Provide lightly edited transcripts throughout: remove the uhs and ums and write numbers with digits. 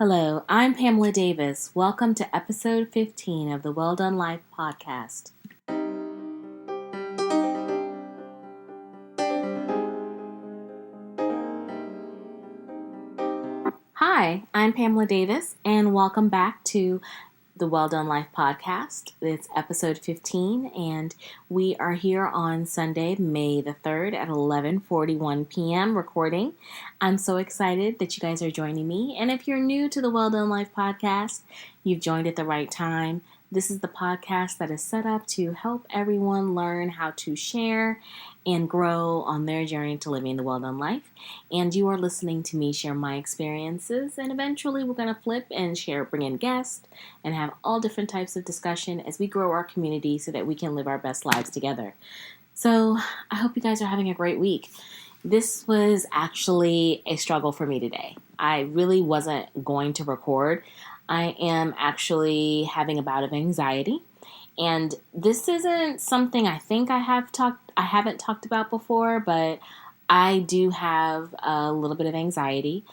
Hello, I'm Pamela Davis. Welcome to episode 15 of the Well Done Life podcast. Hi, I'm Pamela Davis, and welcome back to the Well Done Life podcast. It's episode 15, and we are here on Sunday, May the 3rd at 11:41 p.m. recording. I'm so excited that you guys are joining me, and if you're new to the Well Done Life podcast, you've joined at the right time. This is the podcast that is set up to help everyone learn how to share and grow on their journey to living the well-done life. And you are listening to me share my experiences, and eventually we're going to flip and bring in guests, and have all different types of discussion as we grow our community so that we can live our best lives together. So I hope you guys are having a great week. This was actually a struggle for me today. I really wasn't going to record. I am actually having a bout of anxiety, and this isn't something I think I haven't talked about before, but I do have a little bit of anxiety.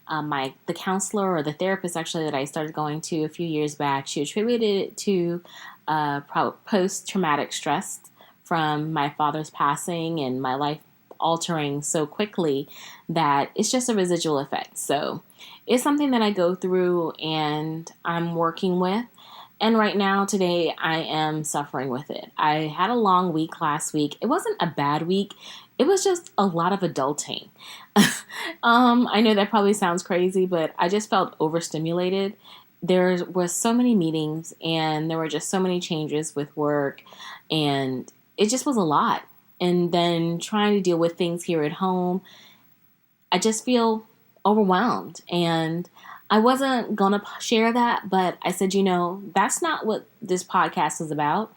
The counselor or the therapist actually that I started going to a few years back, she attributed it to post-traumatic stress from my father's passing and my life altering so quickly that it's just a residual effect. So it's something that I go through and I'm working with. And right now, today, I am suffering with it. I had a long week last week. It wasn't a bad week. It was just a lot of adulting. I know that probably sounds crazy, but I just felt overstimulated. There were so many meetings and there were just so many changes with work, and it just was a lot. And then trying to deal with things here at home, I just feel overwhelmed. And I wasn't going to share that, but I said, that's not what this podcast is about.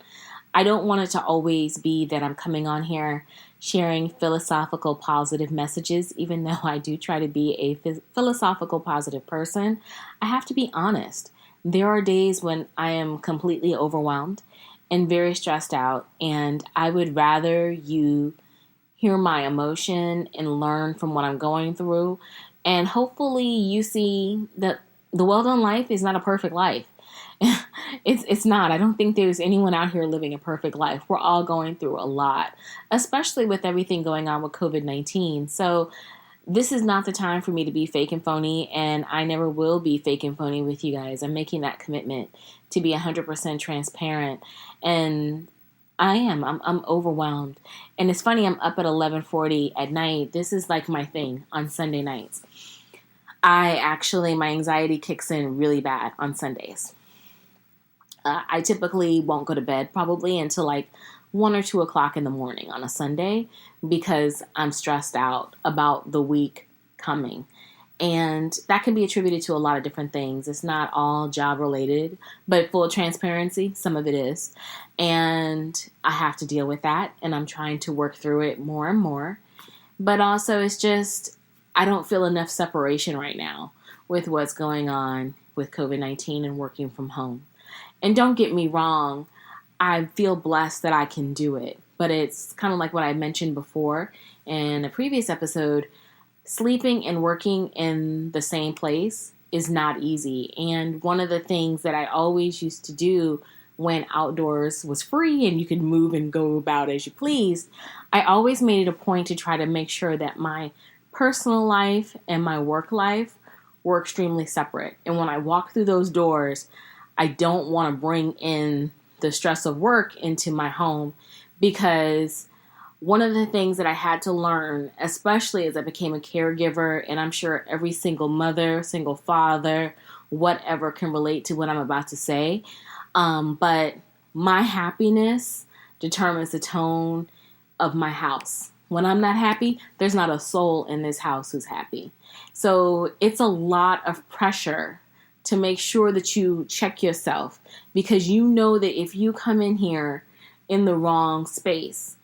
I don't want it to always be that I'm coming on here sharing philosophical positive messages, even though I do try to be a philosophical positive person. I have to be honest. There are days when I am completely overwhelmed and very stressed out, and I would rather you hear my emotion and learn from what I'm going through. And hopefully you see that the well-done life is not a perfect life. It's not. I don't think there's anyone out here living a perfect life. We're all going through a lot, especially with everything going on with COVID-19. So this is not the time for me to be fake and phony, and I never will be fake and phony with you guys. I'm making that commitment to be 100% transparent, and I'm overwhelmed. And it's funny, I'm up at 11:40 at night. This is like my thing on Sunday nights. My anxiety kicks in really bad on Sundays. I typically won't go to bed probably until like 1 or 2 o'clock in the morning on a Sunday because I'm stressed out about the week coming. And that can be attributed to a lot of different things. It's not all job related, but full transparency, some of it is. And I have to deal with that, and I'm trying to work through it more and more. But also it's just, I don't feel enough separation right now with what's going on with COVID-19 and working from home. And don't get me wrong, I feel blessed that I can do it. But it's kind of like what I mentioned before in a previous episode. Sleeping and working in the same place is not easy. And one of the things that I always used to do when outdoors was free and you could move and go about as you pleased, I always made it a point to try to make sure that my personal life and my work life were extremely separate. And when I walk through those doors, I don't want to bring in the stress of work into my home, because one of the things that I had to learn, especially as I became a caregiver, and I'm sure every single mother, single father, whatever can relate to what I'm about to say, but my happiness determines the tone of my house. When I'm not happy, there's not a soul in this house who's happy. So it's a lot of pressure to make sure that you check yourself, because you know that if you come in here in the wrong space,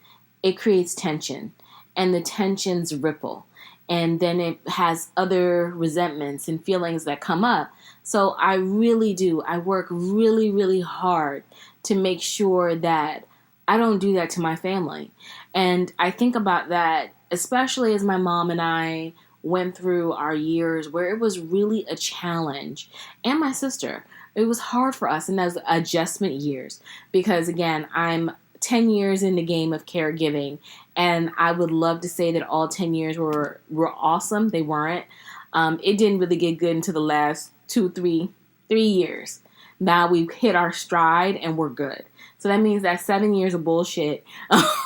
it creates tension, and the tensions ripple, and then it has other resentments and feelings that come up. So I work really, really hard to make sure that I don't do that to my family. And I think about that, especially as my mom and I went through our years where it was really a challenge. And my sister, it was hard for us in those adjustment years because, again, I'm 10 years in the game of caregiving, and I would love to say that all 10 years were awesome. They weren't. It didn't really get good until the last 3 years. Now we've hit our stride and we're good. So that means that 7 years of bullshit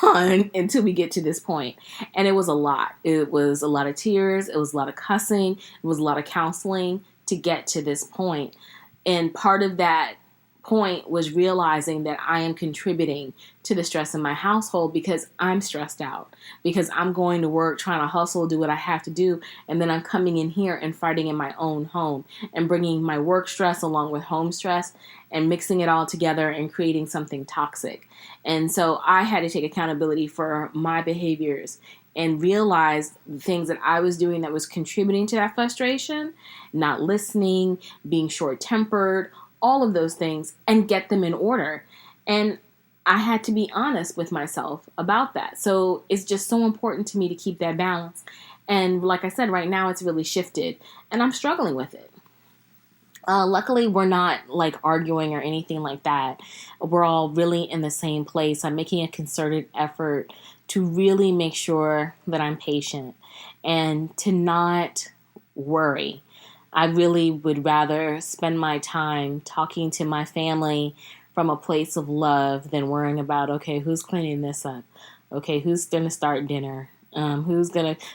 until we get to this point. And it was a lot. It was a lot of tears. It was a lot of cussing. It was a lot of counseling to get to this point. And part of that point was realizing that I am contributing to the stress in my household because I'm stressed out, because I'm going to work, trying to hustle, do what I have to do. And then I'm coming in here and fighting in my own home and bringing my work stress along with home stress and mixing it all together and creating something toxic. And so I had to take accountability for my behaviors and realize the things that I was doing that was contributing to that frustration, not listening, being short-tempered, all of those things, and get them in order. And I had to be honest with myself about that. So it's just so important to me to keep that balance. And like I said, right now it's really shifted and I'm struggling with it. Luckily, we're not like arguing or anything like that. We're all really in the same place. I'm making a concerted effort to really make sure that I'm patient and to not worry. I really would rather spend my time talking to my family from a place of love than worrying about, okay, who's cleaning this up? Okay, who's going to start dinner?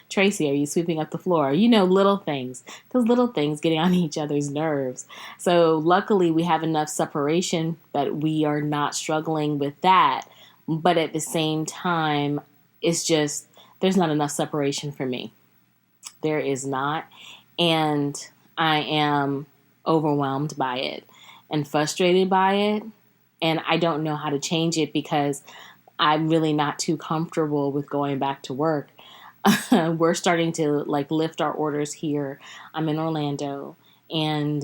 Tracy, are you sweeping up the floor? Little things. Those little things getting on each other's nerves. So luckily we have enough separation that we are not struggling with that. But at the same time, it's just, there's not enough separation for me. There is not. And I am overwhelmed by it and frustrated by it. And I don't know how to change it because I'm really not too comfortable with going back to work. We're starting to lift our orders here. I'm in Orlando. And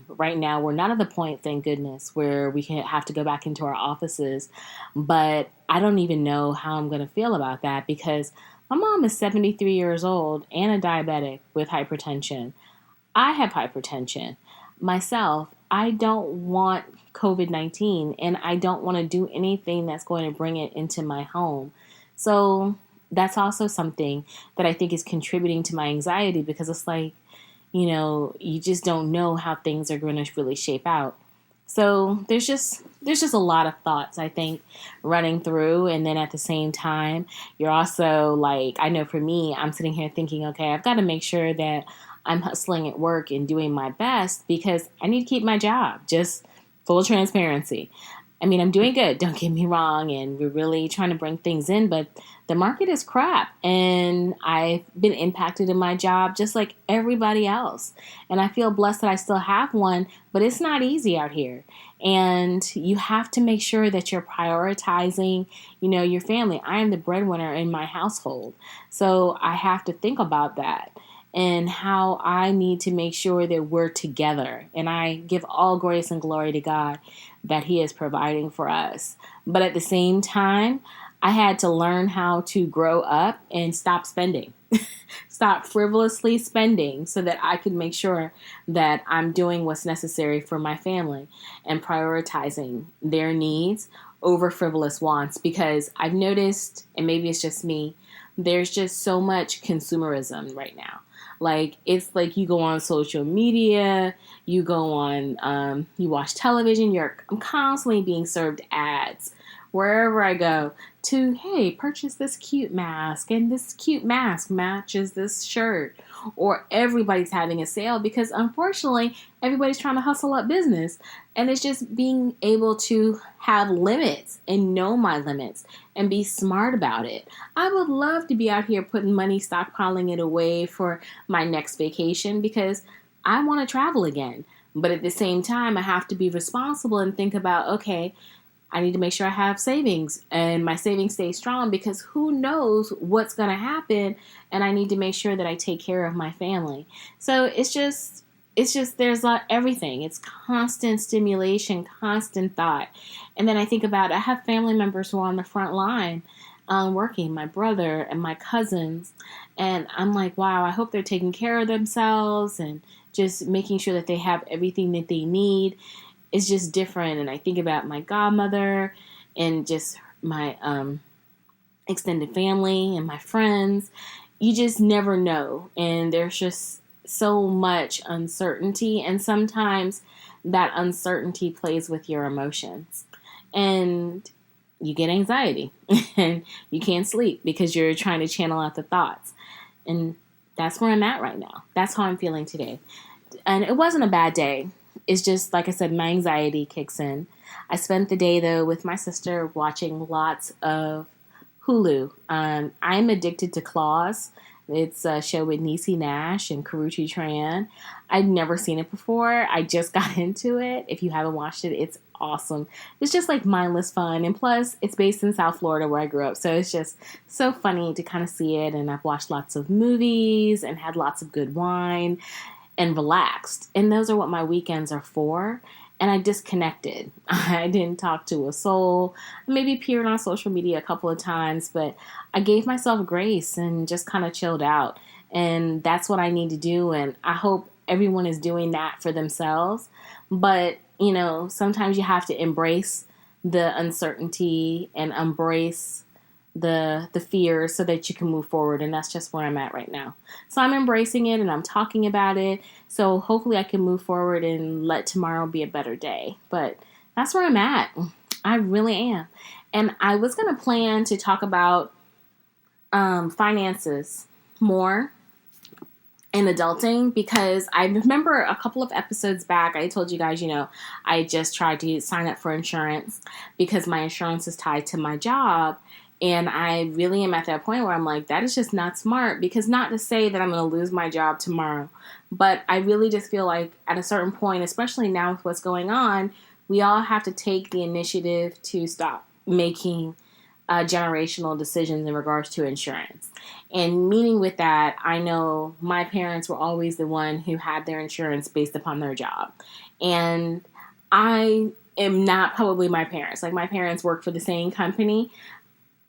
right now we're not at the point, thank goodness, where we can have to go back into our offices. But I don't even know how I'm going to feel about that because my mom is 73 years old and a diabetic with hypertension. I have hypertension myself. I don't want COVID-19 and I don't want to do anything that's going to bring it into my home. So that's also something that I think is contributing to my anxiety because it's you just don't know how things are going to really shape out. So there's just a lot of thoughts, I think, running through. And then at the same time, you're also I know for me, I'm sitting here thinking, okay, I've got to make sure that I'm hustling at work and doing my best because I need to keep my job. Just full transparency. I mean, I'm doing good, don't get me wrong, and we're really trying to bring things in, but the market is crap, and I've been impacted in my job just like everybody else, and I feel blessed that I still have one, but it's not easy out here, and you have to make sure that you're prioritizing, your family. I am the breadwinner in my household, so I have to think about that and how I need to make sure that we're together. And I give all grace and glory to God that He is providing for us. But at the same time, I had to learn how to grow up and stop spending, stop frivolously spending so that I could make sure that I'm doing what's necessary for my family and prioritizing their needs over frivolous wants. Because I've noticed, and maybe it's just me, there's just so much consumerism right now. It's you go on social media, you go on, you watch television, I'm constantly being served ads wherever I go to, hey, purchase this cute mask, and this cute mask matches this shirt, or everybody's having a sale because unfortunately everybody's trying to hustle up business. And it's just being able to have limits and know my limits and be smart about it. I would love to be out here putting money, stockpiling it away for my next vacation because I want to travel again. But at the same time, I have to be responsible and think about, okay, I need to make sure I have savings and my savings stay strong because who knows what's going to happen, and I need to make sure that I take care of my family. So it's just there's everything. It's constant stimulation, constant thought. And then I think about, I have family members who are on the front line. working, my brother and my cousins. And I'm like, wow, I hope they're taking care of themselves and just making sure that they have everything that they need. It's just different. And I think about my godmother and just my extended family and my friends. You just never know. And there's just so much uncertainty. And sometimes that uncertainty plays with your emotions. And you get anxiety and you can't sleep because you're trying to channel out the thoughts. And that's where I'm at right now. That's how I'm feeling today. And it wasn't a bad day. It's just, like I said, my anxiety kicks in. I spent the day, though, with my sister watching lots of Hulu. I'm addicted to Claws. It's a show with Niecy Nash and Karrueche Tran. I'd never seen it before. I just got into it. If you haven't watched it, it's awesome. It's just like mindless fun. And plus, it's based in South Florida where I grew up. So it's just so funny to kind of see it. And I've watched lots of movies and had lots of good wine and relaxed. And those are what my weekends are for. And I disconnected. I didn't talk to a soul. I maybe appeared on social media a couple of times, but I gave myself grace and just kind of chilled out. And that's what I need to do. And I hope everyone is doing that for themselves. But, you know, sometimes you have to embrace the uncertainty and embrace the fear so that you can move forward. And that's just where I'm at right now. So I'm embracing it and I'm talking about it. So hopefully I can move forward and let tomorrow be a better day. But that's where I'm at. I really am. And I was going to plan to talk about finances more in adulting because I remember a couple of episodes back, I told you guys, you know, I just tried to sign up for insurance because my insurance is tied to my job. And I really am at that point where I'm like, that is just not smart, because not to say that I'm going to lose my job tomorrow, but I really just feel like at a certain point, especially now with what's going on, we all have to take the initiative to stop making generational decisions in regards to insurance. And meaning with that, I know my parents were always the one who had their insurance based upon their job. And I am not probably my parents. Like, my parents worked for the same company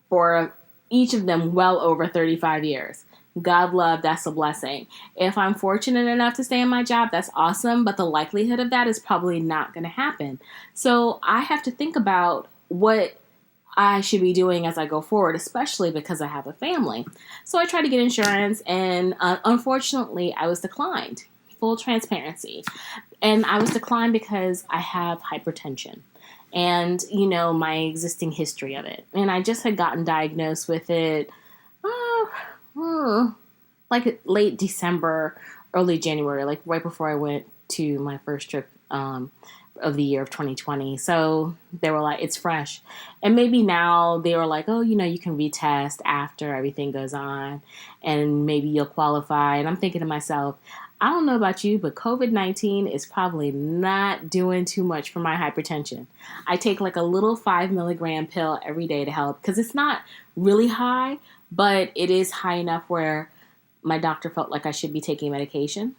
for each of them well over 35 years. God love, that's a blessing. If I'm fortunate enough to stay in my job, that's awesome, but the likelihood of that is probably not going to happen. So I have to think about what I should be doing as I go forward, especially because I have a family. So I tried to get insurance, and unfortunately, I was declined. Full transparency. And I was declined because I have hypertension. And, you know, my existing history of it. And I just had gotten diagnosed with it, like late December, early January, like right before I went to my first trip of the year of 2020. So they were like, it's fresh. And maybe now they were like, oh, you know, you can retest after everything goes on and maybe you'll qualify. And I'm thinking to myself, I don't know about you, but COVID-19 is probably not doing too much for my hypertension. I take like a little 5 milligram pill every day to help, because it's not really high, but it is high enough where my doctor felt like I should be taking medication.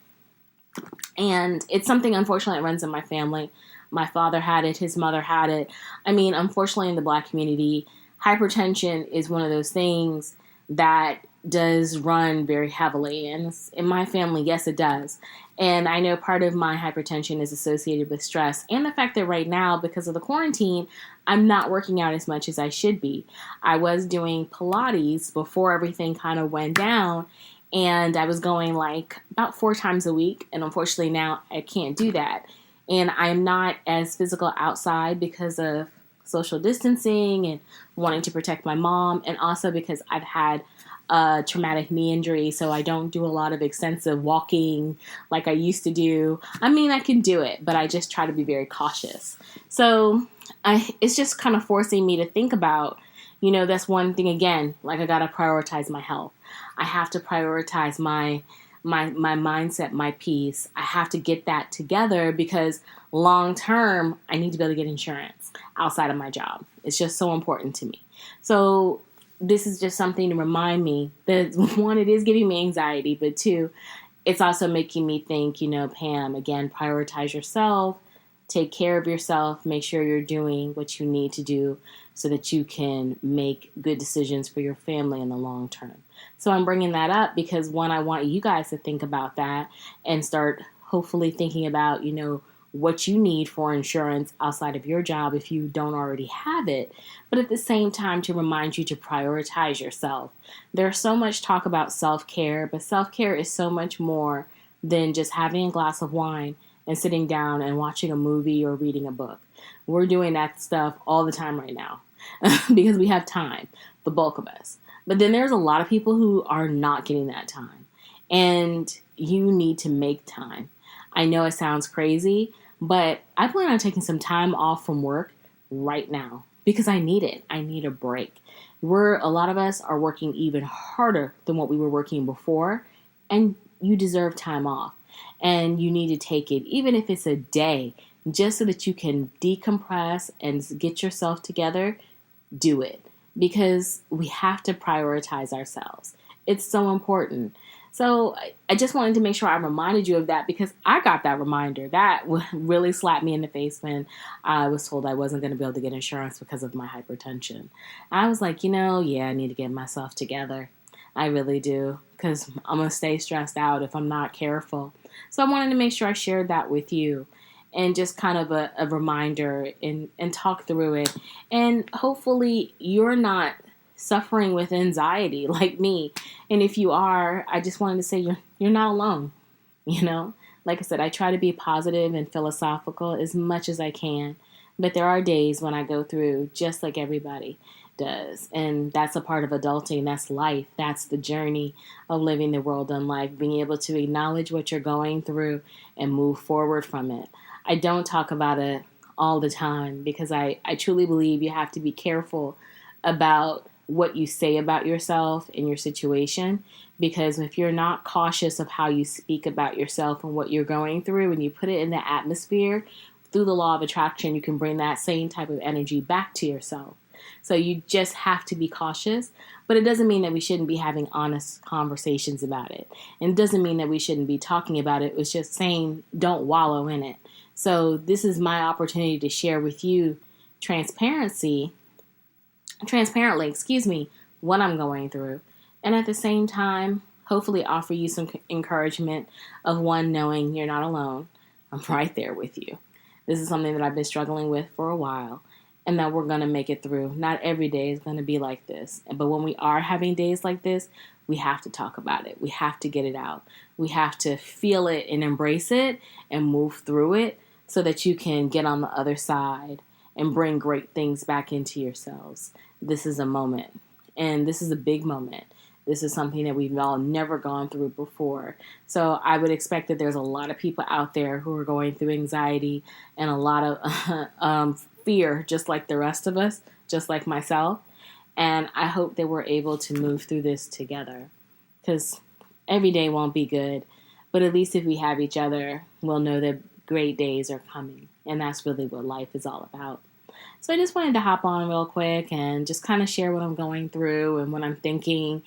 And it's something, unfortunately, that runs in my family. My father had it. His mother had it. I mean, unfortunately, in the Black community, hypertension is one of those things that does run very heavily. And in my family, yes, it does. And I know part of my hypertension is associated with stress and the fact that right now, because of the quarantine, I'm not working out as much as I should be. I was doing Pilates before everything kind of went down, and I was going like about 4 times a week. And unfortunately now I can't do that. And I'm not as physical outside because of social distancing and wanting to protect my mom. And also because I've had a traumatic knee injury, so I don't do a lot of extensive walking like I used to do. I mean, I can do it, but I just try to be very cautious. So it's just kind of forcing me to think about, you know, that's one thing again, like I got to prioritize my health. I have to prioritize my mindset, my peace. I have to get that together because long term, I need to be able to get insurance outside of my job. It's just so important to me. So this is just something to remind me that, one, it is giving me anxiety, but two, it's also making me think, you know, Pam, again, prioritize yourself, take care of yourself, make sure you're doing what you need to do so that you can make good decisions for your family in the long term. So I'm bringing that up because, one, I want you guys to think about that and start hopefully thinking about, what you need for insurance outside of your job if you don't already have it, but at the same time to remind you to prioritize yourself. There's so much talk about self-care, but self-care is so much more than just having a glass of wine and sitting down and watching a movie or reading a book. We're doing that stuff all the time right now because we have time, the bulk of us. But then there's a lot of people who are not getting that time, and you need to make time. I know it sounds crazy, but I plan on taking some time off from work right now because I need it. I need a break. A lot of us are working even harder than what we were working before, and you deserve time off. And you need to take it, even if it's a day, just so that you can decompress and get yourself together. Do it, because we have to prioritize ourselves. It's so important. So I just wanted to make sure I reminded you of that because I got that reminder. That really slapped me in the face when I was told I wasn't going to be able to get insurance because of my hypertension. I was like, yeah, I need to get myself together. I really do, because I'm going to stay stressed out if I'm not careful. So I wanted to make sure I shared that with you and just kind of a reminder and talk through it. And hopefully you're not suffering with anxiety like me. And if you are, I just wanted to say you're not alone. Like I said, I try to be positive and philosophical as much as I can. But there are days when I go through just like everybody does. And that's a part of adulting. That's life. That's the journey of living the world and life, being able to acknowledge what you're going through and move forward from it. I don't talk about it all the time because I truly believe you have to be careful about what you say about yourself and your situation, because if you're not cautious of how you speak about yourself and what you're going through and you put it in the atmosphere, through the law of attraction, you can bring that same type of energy back to yourself. So you just have to be cautious, but it doesn't mean that we shouldn't be having honest conversations about it. And it doesn't mean that we shouldn't be talking about it. It's just saying don't wallow in it. So this is my opportunity to share with you transparently, what I'm going through. And at the same time, hopefully offer you some encouragement of, one, knowing you're not alone. I'm right there with you. This is something that I've been struggling with for a while, and that we're going to make it through. Not every day is going to be like this. But when we are having days like this, we have to talk about it. We have to get it out. We have to feel it and embrace it and move through it so that you can get on the other side and bring great things back into yourselves. This is a moment, and this is a big moment. This is something that we've all never gone through before. So I would expect that there's a lot of people out there who are going through anxiety and a lot of fear, just like the rest of us, just like myself. And I hope that we're able to move through this together, because every day won't be good. But at least if we have each other, we'll know that great days are coming. And that's really what life is all about. So I just wanted to hop on real quick and just kind of share what I'm going through and what I'm thinking,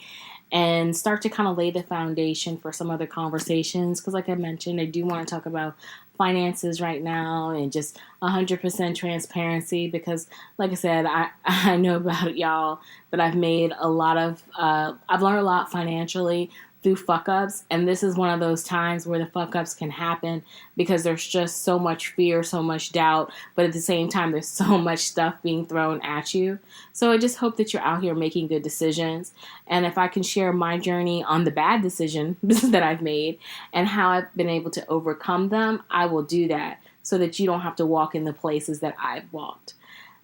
and start to kind of lay the foundation for some other conversations. Because like I mentioned, I do want to talk about finances right now and just 100% transparency, because like I said, I know about it, y'all, but I've learned a lot financially through fuck ups, and this is one of those times where the fuck ups can happen because there's just so much fear, so much doubt, but at the same time there's so much stuff being thrown at you. So I just hope that you're out here making good decisions, and if I can share my journey on the bad decision that I've made and how I've been able to overcome them, I will do that so that you don't have to walk in the places that I've walked.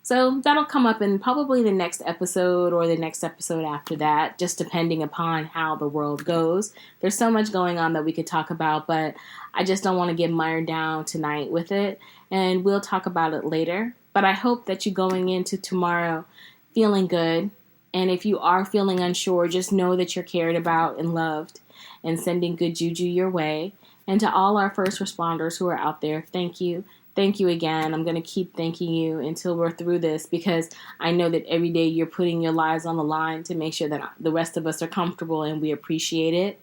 So that'll come up in probably the next episode or the next episode after that, just depending upon how the world goes. There's so much going on that we could talk about, but I just don't want to get mired down tonight with it, and we'll talk about it later. But I hope that you're going into tomorrow feeling good, and if you are feeling unsure, just know that you're cared about and loved, and sending good juju your way. And to all our first responders who are out there, thank you. Thank you again. I'm going to keep thanking you until we're through this, because I know that every day you're putting your lives on the line to make sure that the rest of us are comfortable, and we appreciate it.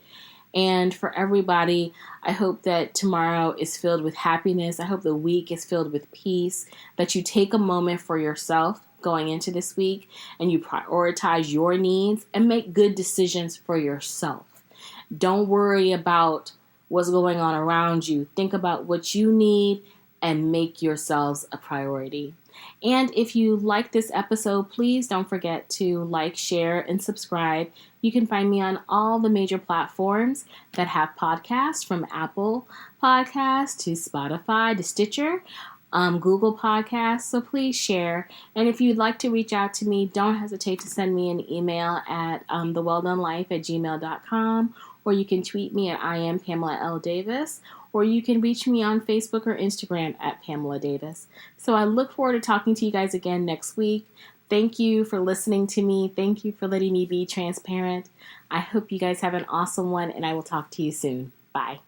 And for everybody, I hope that tomorrow is filled with happiness. I hope the week is filled with peace, that you take a moment for yourself. going into this week, and you prioritize your needs and make good decisions for yourself. Don't worry about what's going on around you. Think about what you need and make yourselves a priority. And if you like this episode, please don't forget to like, share, and subscribe. You can find me on all the major platforms that have podcasts, from Apple Podcasts to Spotify to Stitcher, Google Podcasts. So please share. And if you'd like to reach out to me, don't hesitate to send me an email at thewelldonelife@gmail.com, or you can tweet me at I am Pamela L. Davis, or you can reach me on Facebook or Instagram at Pamela Davis. So I look forward to talking to you guys again next week. Thank you for listening to me. Thank you for letting me be transparent. I hope you guys have an awesome one, and I will talk to you soon. Bye.